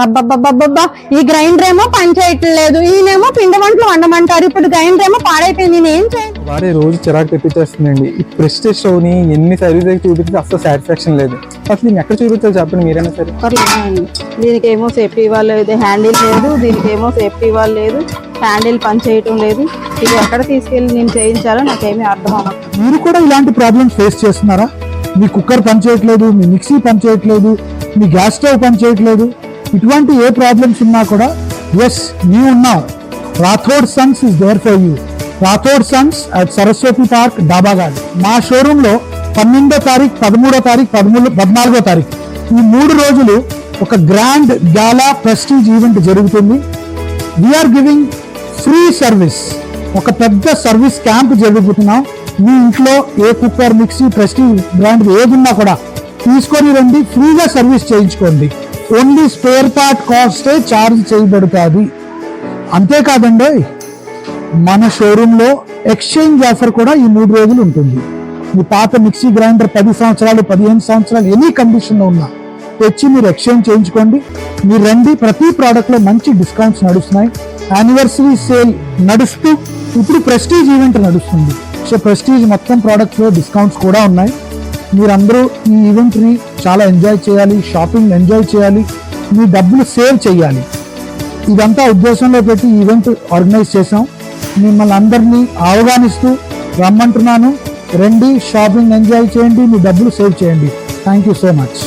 అబ్బబ్బబ్బబ్బబ్బా, ఈ గ్రైండర్ ఏమో పని చేయట్లేదు, ఈయనేమో పిండి వంటలు వండమంటారు. ఇప్పుడు గ్రైండర్ ఏమో పాడైపోయింది, నేను ఏం చేయాలి? వాడే రోజు చిరాకు తెప్పించేస్తుందండి. ఈ ప్రెస్టేజ్ షోని ఎన్ని సర్వీస్ అయితే చూపిస్తే అసలు సాటిస్ఫాక్షన్ లేదు. అసలు నేను ఎక్కడ చూపించాలి చెప్పండి మీరైనా సరే. దీనికి ఏమో సేఫ్టీ ఇవ్వలేదు, హ్యాండిల్ లేదు. దీనికి ఏమో సేఫ్టీ ఇవ్వలేదు, హ్యాండిల్ పని చేయటం లేదు. ఇది ఎక్కడ తీసుకెళ్ళి నేను చేయించాలో నాకేమీ అర్థం అవ్వదు. మీరు కూడా ఇలాంటి ప్రాబ్లమ్స్ ఫేస్ చేస్తున్నారా? మీ కుక్కర్ పనిచేయట్లేదు, మీ మిక్సీ పనిచేయట్లేదు, మీ గ్యాస్ స్టవ్ పనిచేయట్లేదు, ఇటువంటి ఏ ప్రాబ్లమ్స్ ఉన్నా కూడా ఎస్ మేము ఉన్నాం. Rathod sons is there for you. Rathod sons at Saraswati park Dabagardens. మా షోరూమ్ లో 12వ తారీఖు, 13వ తారీఖు, 14వ తారీఖు ఈ 3 రోజులు ఒక గ్రాండ్ గాలా ప్రెస్టీజ్ ఈవెంట్ జరుగుతుంది. వీఆర్ గివింగ్ ఫ్రీ సర్వీస్, ఒక పెద్ద సర్వీస్ క్యాంప్ జరుగుతున్నాం. మీ ఇంట్లో ఏ కుక్కర్, మిక్సీ, ప్రెస్టీజ్ బ్రాండ్ ఏది ఉన్నా కూడా తీసుకొని రండి, ఫ్రీగా సర్వీస్ చేయించుకోండి. ఓన్లీ స్పేర్ పార్ట్ కాస్టే ఛార్జ్ చేయబడుతుంది. అంతేకాదండి, మన షోరూంలో ఎక్స్చేంజ్ ఆఫర్ కూడా ఈ 3 రోజులు ఉంటుంది. మీ పాత మిక్సీ గ్రైండర్ 10 సంవత్సరాలు, 15 సంవత్సరాలు ఎనీ కండిషన్లో ఉన్నా తెచ్చి మీరు ఎక్స్చేంజ్ చేయించుకోండి. మీరు రండి, ప్రతి ప్రోడక్ట్లో మంచి డిస్కౌంట్స్ నడుస్తున్నాయి. యానివర్సరీ సేల్ నడుస్తూ ఇప్పుడు ప్రెస్టీజ్ ఈవెంట్ నడుస్తుంది. సో ప్రెస్టీజ్ మొత్తం ప్రోడక్ట్స్లో డిస్కౌంట్స్ కూడా ఉన్నాయి. మీరందరూ ఈ ఈవెంట్ని చాలా ఎంజాయ్ చేయాలి, షాపింగ్ ఎంజాయ్ చేయాలి, మీ డబ్బులు సేవ్ చేయాలి. ఇదంతా ఉద్దేశంలో పెట్టి ఈవెంట్ ఆర్గనైజ్ చేసాం. మిమ్మల్ని అందరినీ ఆహ్వానిస్తూ రమ్మంటున్నాను. రండి, షాపింగ్ ఎంజాయ్ చేయండి, మీ డబ్బులు సేవ్ చేయండి. Thank you so much.